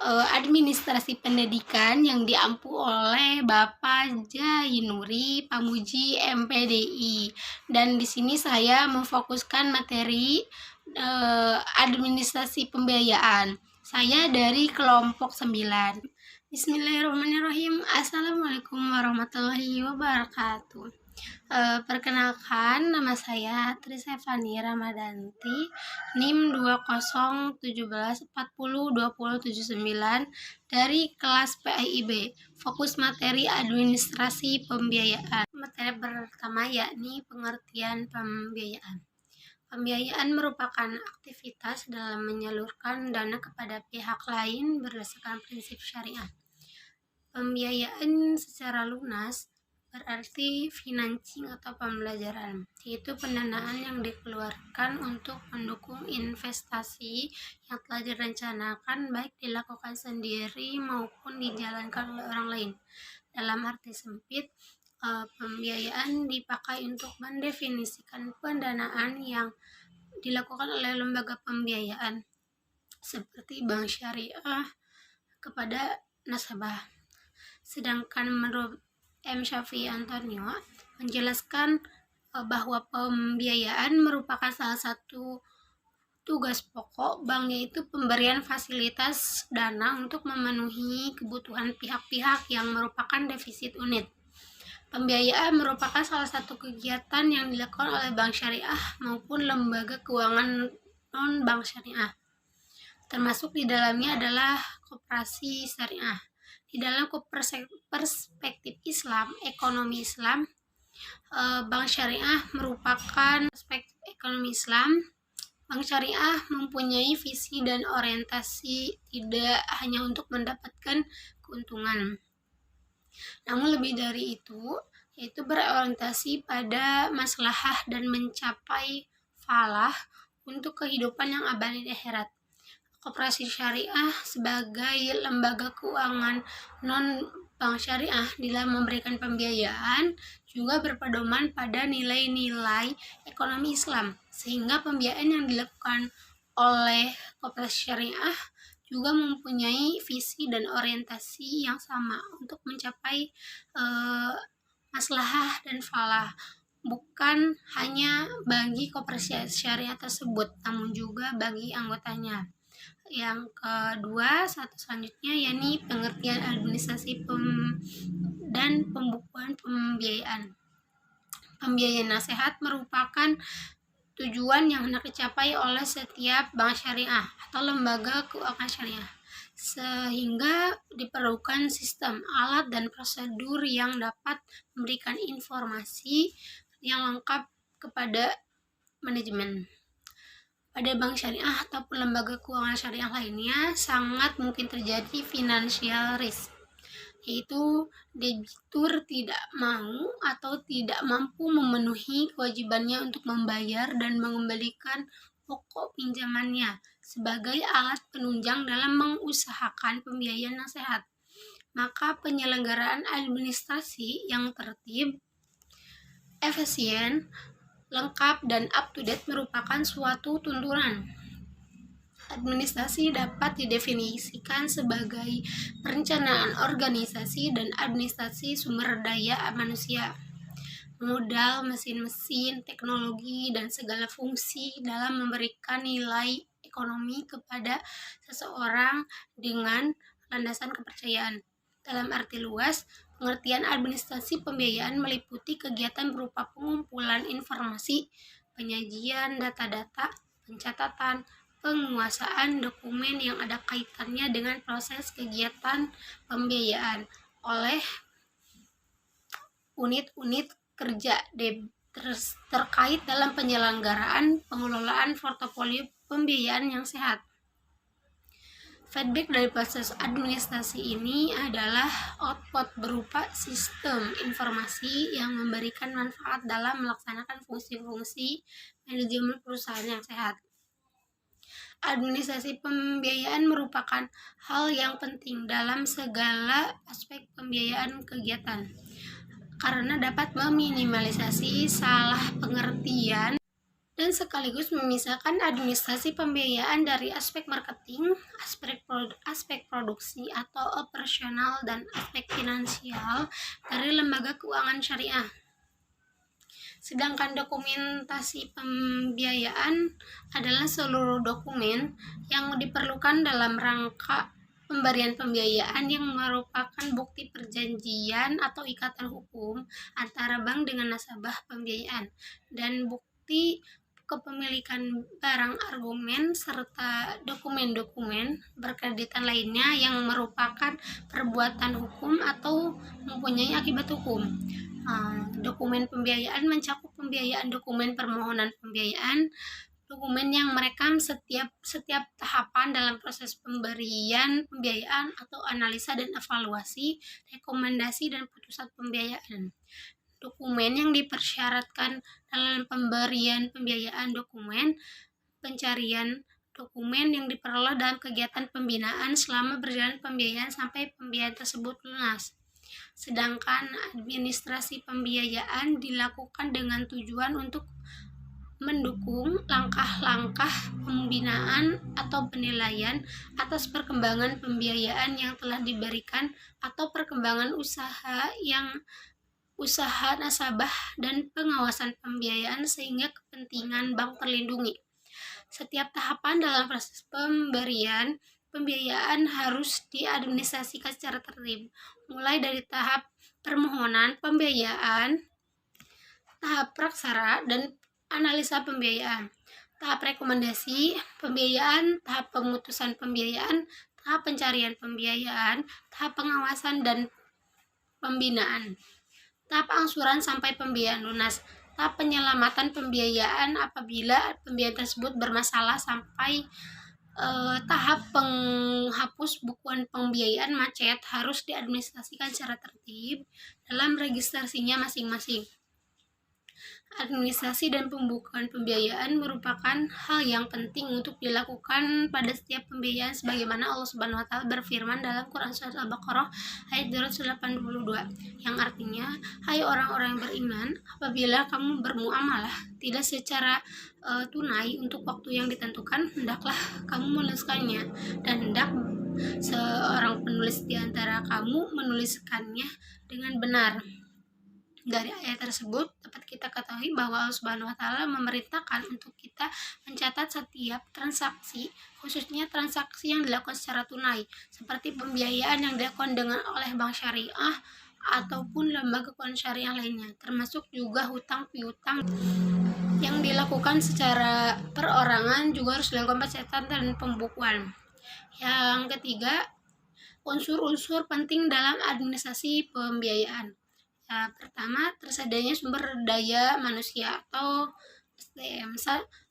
administrasi pendidikan yang diampu oleh Bapak Jainuri Pamuji MPDI. Dan di sini saya memfokuskan materi administrasi pembiayaan. Saya dari kelompok 9. Bismillahirrahmanirrahim. Assalamualaikum warahmatullahi wabarakatuh. Perkenalkan, nama saya Trisevani Ramadanti, NIM 2017402079 dari kelas PIIB, fokus materi administrasi pembiayaan. Materi pertama yakni pengertian pembiayaan. Pembiayaan merupakan aktivitas dalam menyalurkan dana kepada pihak lain berdasarkan prinsip syariah. Pembiayaan secara lunas berarti financing atau pembelajaran, yaitu pendanaan yang dikeluarkan untuk mendukung investasi yang telah direncanakan baik dilakukan sendiri maupun dijalankan oleh orang lain. Dalam arti sempit, pembiayaan dipakai untuk mendefinisikan pendanaan yang dilakukan oleh lembaga pembiayaan seperti bank syariah kepada nasabah. Sedangkan menurut M. Syafi'i Antonio menjelaskan bahwa pembiayaan merupakan salah satu tugas pokok bank, yaitu pemberian fasilitas dana untuk memenuhi kebutuhan pihak-pihak yang merupakan defisit unit. Pembiayaan merupakan salah satu kegiatan yang dilakukan oleh bank syariah maupun lembaga keuangan non-bank syariah. Termasuk di dalamnya adalah koperasi syariah. Di dalam perspektif Islam, ekonomi Islam, bank syariah merupakan perspektif ekonomi Islam. Bank syariah mempunyai visi dan orientasi tidak hanya untuk mendapatkan keuntungan, namun lebih dari itu, yaitu berorientasi pada maslahah dan mencapai falah untuk kehidupan yang abadi di akhirat. Koperasi syariah sebagai lembaga keuangan non-bank syariah dalam memberikan pembiayaan juga berpedoman pada nilai-nilai ekonomi Islam, sehingga pembiayaan yang dilakukan oleh koperasi syariah juga mempunyai visi dan orientasi yang sama untuk mencapai maslahah dan falah, bukan hanya bagi koperasi syariah tersebut, namun juga bagi anggotanya. Yang kedua, selanjutnya yakni pengertian administrasi dan pembukuan pembiayaan. Pembiayaan nasihat merupakan tujuan yang hendak dicapai oleh setiap bank syariah atau lembaga keuangan syariah, sehingga diperlukan sistem, alat, dan prosedur yang dapat memberikan informasi yang lengkap kepada manajemen. Pada bank syariah ataupun lembaga keuangan syariah lainnya, sangat mungkin terjadi financial risk, yaitu debitur tidak mau atau tidak mampu memenuhi kewajibannya untuk membayar dan mengembalikan pokok pinjamannya sebagai alat penunjang dalam mengusahakan pembiayaan nasihat. Maka penyelenggaraan administrasi yang tertib, efisien, lengkap, dan up-to-date merupakan suatu tuntunan. Administrasi dapat didefinisikan sebagai perencanaan organisasi dan administrasi sumber daya manusia, modal, mesin-mesin, teknologi, dan segala fungsi dalam memberikan nilai ekonomi kepada seseorang dengan landasan kepercayaan. Dalam arti luas, pengertian administrasi pembiayaan meliputi kegiatan berupa pengumpulan informasi, penyajian data-data, pencatatan, penguasaan dokumen yang ada kaitannya dengan proses kegiatan pembiayaan oleh unit-unit kerja terkait dalam penyelenggaraan pengelolaan portofolio pembiayaan yang sehat. Feedback dari proses administrasi ini adalah output berupa sistem informasi yang memberikan manfaat dalam melaksanakan fungsi-fungsi manajemen perusahaan yang sehat. Administrasi pembiayaan merupakan hal yang penting dalam segala aspek pembiayaan kegiatan, karena dapat meminimalisasi salah pengertian dan sekaligus memisahkan administrasi pembiayaan dari aspek marketing, aspek produksi atau operasional, dan aspek finansial dari lembaga keuangan syariah. Sedangkan dokumentasi pembiayaan adalah seluruh dokumen yang diperlukan dalam rangka pemberian pembiayaan yang merupakan bukti perjanjian atau ikatan hukum antara bank dengan nasabah pembiayaan, dan bukti kepemilikan barang argumen serta dokumen-dokumen berkreditan lainnya yang merupakan perbuatan hukum atau mempunyai akibat hukum. Dokumen pembiayaan mencakup pembiayaan, dokumen permohonan pembiayaan, dokumen yang merekam setiap tahapan dalam proses pemberian pembiayaan atau analisa dan evaluasi, rekomendasi dan putusan pembiayaan. Dokumen yang dipersyaratkan dalam pemberian pembiayaan, dokumen pencarian, dokumen yang diperoleh dalam kegiatan pembinaan selama berjalan pembiayaan sampai pembiayaan tersebut lunas. Sedangkan administrasi pembiayaan dilakukan dengan tujuan untuk mendukung langkah-langkah pembinaan atau penilaian atas perkembangan pembiayaan yang telah diberikan atau perkembangan usaha nasabah dan pengawasan pembiayaan sehingga kepentingan bank terlindungi. Setiap tahapan dalam proses pemberian pembiayaan harus diadministrasikan secara tertib, mulai dari tahap permohonan pembiayaan, tahap praksara dan analisa pembiayaan, tahap rekomendasi pembiayaan, tahap pemutusan pembiayaan, tahap pencarian pembiayaan, tahap pengawasan dan pembinaan, tahap angsuran sampai pembiayaan lunas, tahap penyelamatan pembiayaan apabila pembiayaan tersebut bermasalah, sampai tahap penghapus bukuan pembiayaan macet harus diadministrasikan secara tertib dalam registrasinya masing-masing. Administrasi dan pembukuan pembiayaan merupakan hal yang penting untuk dilakukan pada setiap pembiayaan sebagaimana Allah Subhanahu wa taala berfirman dalam Quran surat Al-Baqarah ayat 282 yang artinya, hai orang-orang yang beriman, apabila kamu bermuamalah tidak secara tunai untuk waktu yang ditentukan, hendaklah kamu menuliskannya, dan hendak seorang penulis di antara kamu menuliskannya dengan benar. Dari ayat tersebut dapat kita ketahui bahwa Allah Subhanahu wa taala memerintahkan untuk kita mencatat setiap transaksi, khususnya transaksi yang dilakukan secara tunai, seperti pembiayaan yang dilakukan oleh bank syariah ataupun lembaga keuangan syariah lainnya, termasuk juga hutang piutang yang dilakukan secara perorangan juga harus dilakukan pencatatan dan pembukuan. Yang ketiga, unsur-unsur penting dalam administrasi pembiayaan. Pertama, tersedianya sumber daya manusia atau SDM.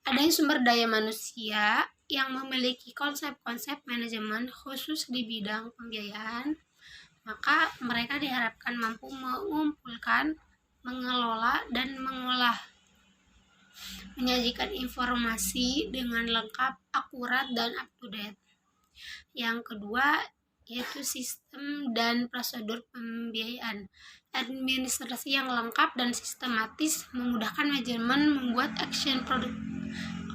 Adanya sumber daya manusia yang memiliki konsep-konsep manajemen khusus di bidang pembiayaan, maka mereka diharapkan mampu mengumpulkan, mengelola, dan mengolah, menyajikan informasi dengan lengkap, akurat, dan up-to-date. Yang kedua, yaitu sistem dan prosedur pembiayaan. Administrasi yang lengkap dan sistematis memudahkan manajemen membuat action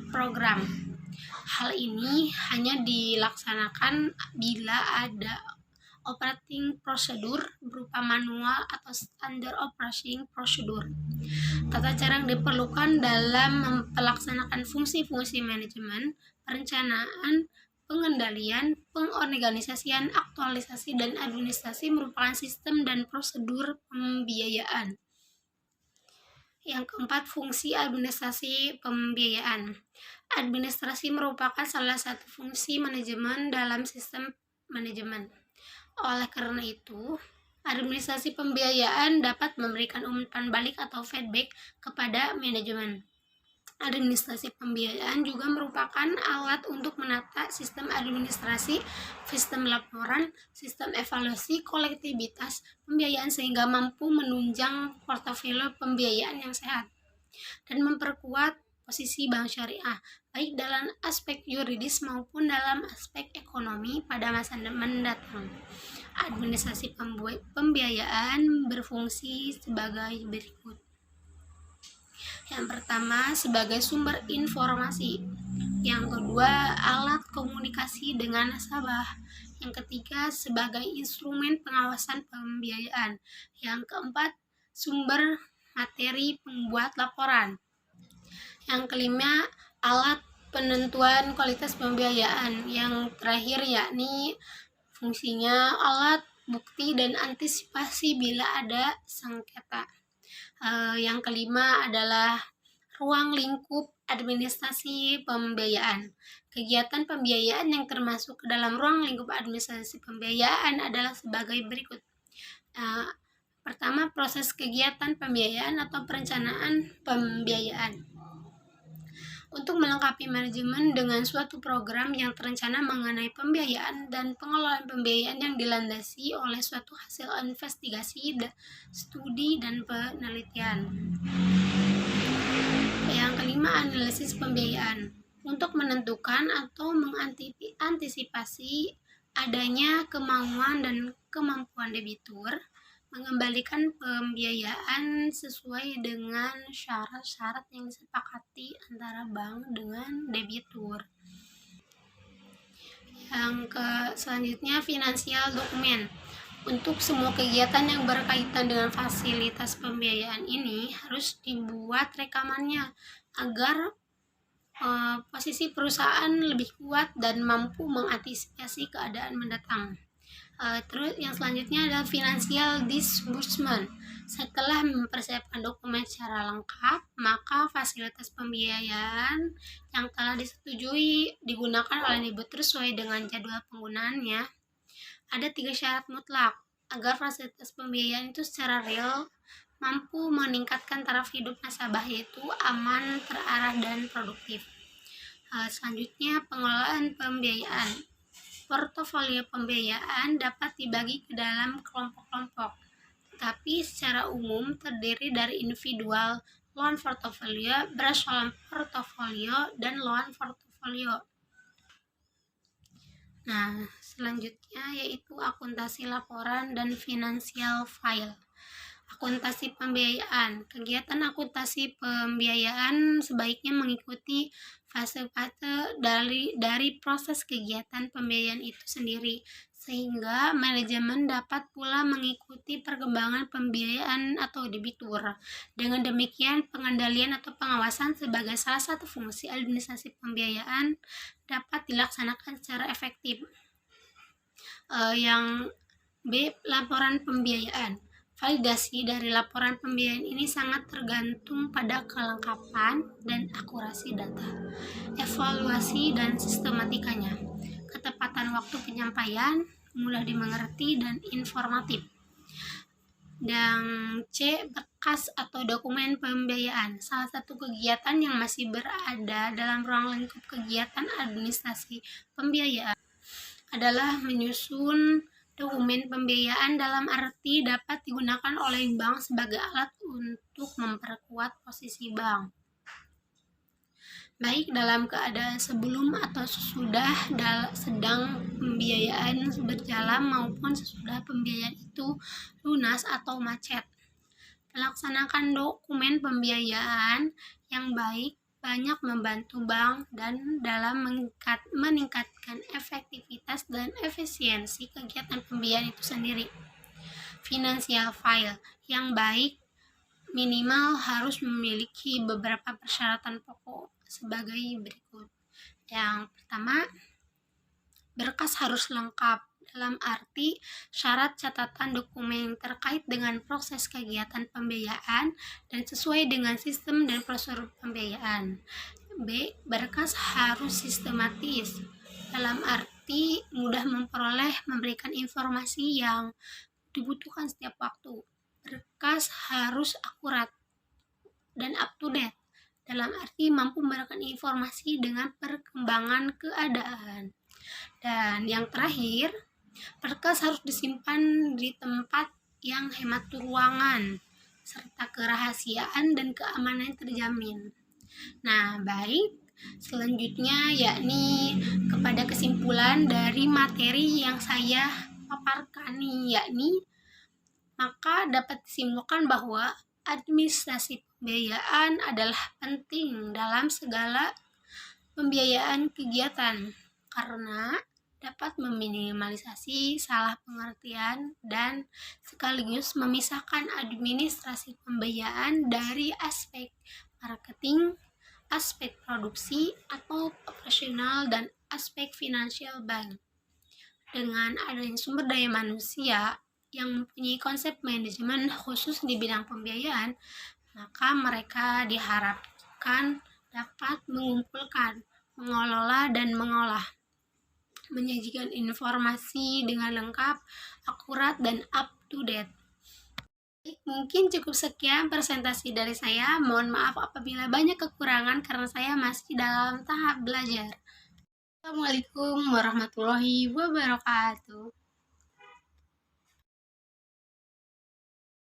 program. Hal ini hanya dilaksanakan bila ada operating prosedur berupa manual atau standard operating procedure. Tata cara yang diperlukan dalam melaksanakan fungsi-fungsi manajemen, perencanaan, pengendalian, pengorganisasian, aktualisasi, dan administrasi merupakan sistem dan prosedur pembiayaan. Yang keempat, fungsi administrasi pembiayaan. Administrasi merupakan salah satu fungsi manajemen dalam sistem manajemen. Oleh karena itu, administrasi pembiayaan dapat memberikan umpan balik atau feedback kepada manajemen. Administrasi pembiayaan juga merupakan alat untuk menata sistem administrasi, sistem laporan, sistem evaluasi kolektivitas pembiayaan sehingga mampu menunjang portofolio pembiayaan yang sehat dan memperkuat posisi bank syariah baik dalam aspek yuridis maupun dalam aspek ekonomi pada masa mendatang. Administrasi pembiayaan berfungsi sebagai berikut. Yang pertama, sebagai sumber informasi. Yang kedua, alat komunikasi dengan nasabah. Yang ketiga, sebagai instrumen pengawasan pembiayaan. Yang keempat, sumber materi pembuat laporan. Yang kelima, alat penentuan kualitas pembiayaan. Yang terakhir yakni fungsinya alat bukti dan antisipasi bila ada sengketa. Yang kelima adalah ruang lingkup administrasi pembiayaan. Kegiatan pembiayaan yang termasuk ke dalam ruang lingkup administrasi pembiayaan adalah sebagai berikut. Pertama, proses kegiatan pembiayaan atau perencanaan pembiayaan. Untuk melengkapi manajemen dengan suatu program yang terencana mengenai pembiayaan dan pengelolaan pembiayaan yang dilandasi oleh suatu hasil investigasi, studi, dan penelitian. Yang kelima, analisis pembiayaan. Untuk menentukan atau mengantisipasi adanya kemauan dan kemampuan debitur, mengembalikan pembiayaan sesuai dengan syarat-syarat yang disepakati antara bank dengan debitur. Selanjutnya, finansial dokumen. Untuk semua kegiatan yang berkaitan dengan fasilitas pembiayaan ini harus dibuat rekamannya agar posisi perusahaan lebih kuat dan mampu mengantisipasi keadaan mendatang. Terus yang selanjutnya adalah financial disbursement. Setelah mempersiapkan dokumen secara lengkap, maka fasilitas pembiayaan yang telah disetujui digunakan oleh debitur sesuai dengan jadwal penggunaannya. Ada 3 syarat mutlak agar fasilitas pembiayaan itu secara real mampu meningkatkan taraf hidup nasabah, yaitu aman, terarah, dan produktif. Selanjutnya, pengelolaan pembiayaan. Portofolio pembiayaan dapat dibagi ke dalam kelompok-kelompok, tetapi secara umum terdiri dari individual loan portfolio, brush loan portfolio, dan loan portfolio. Nah, selanjutnya yaitu akuntansi laporan dan financial file. Akuntansi pembiayaan. Kegiatan akuntansi pembiayaan sebaiknya mengikuti fase-fase dari proses kegiatan pembiayaan itu sendiri, sehingga manajemen dapat pula mengikuti perkembangan pembiayaan atau debitur. Dengan demikian, pengendalian atau pengawasan sebagai salah satu fungsi administrasi pembiayaan dapat dilaksanakan secara efektif. Yang B, laporan pembiayaan. Validasi dari laporan pembiayaan ini sangat tergantung pada kelengkapan dan akurasi data, evaluasi dan sistematikanya, ketepatan waktu penyampaian, mudah dimengerti dan informatif. Dan C, berkas atau dokumen pembiayaan. Salah satu kegiatan yang masih berada dalam ruang lingkup kegiatan administrasi pembiayaan adalah menyusun dokumen pembiayaan, dalam arti dapat digunakan oleh bank sebagai alat untuk memperkuat posisi bank, baik dalam keadaan sebelum atau sesudah sedang pembiayaan berjalan maupun sesudah pembiayaan itu lunas atau macet. Melaksanakan dokumen pembiayaan yang baik banyak membantu bank dan dalam meningkatkan efektivitas dan efisiensi kegiatan pembiayaan itu sendiri. Financial file yang baik minimal harus memiliki beberapa persyaratan pokok sebagai berikut. Yang pertama, berkas harus lengkap, dalam arti syarat catatan dokumen terkait dengan proses kegiatan pembiayaan dan sesuai dengan sistem dan prosedur pembiayaan. B, berkas harus sistematis, dalam arti mudah memperoleh, memberikan informasi yang dibutuhkan setiap waktu. Berkas harus akurat dan up to date, dalam arti mampu memberikan informasi dengan perkembangan keadaan. Dan yang terakhir, berkas harus disimpan di tempat yang hemat ruangan, serta kerahasiaan dan keamanan terjamin. Nah, baik. Selanjutnya yakni kepada kesimpulan dari materi yang saya paparkan yakni, maka dapat disimpulkan bahwa administrasi Pembiayaan adalah penting dalam segala pembiayaan kegiatan karena dapat meminimalisasi salah pengertian dan sekaligus memisahkan administrasi pembiayaan dari aspek marketing, aspek produksi atau operasional, dan aspek finansial bank. Dengan adanya sumber daya manusia yang mempunyai konsep manajemen khusus di bidang pembiayaan, maka mereka diharapkan dapat mengumpulkan, mengelola, dan mengolah, menyajikan informasi dengan lengkap, akurat, dan up to date. Mungkin cukup sekian presentasi dari saya. Mohon maaf apabila banyak kekurangan karena saya masih dalam tahap belajar. Assalamualaikum warahmatullahi wabarakatuh.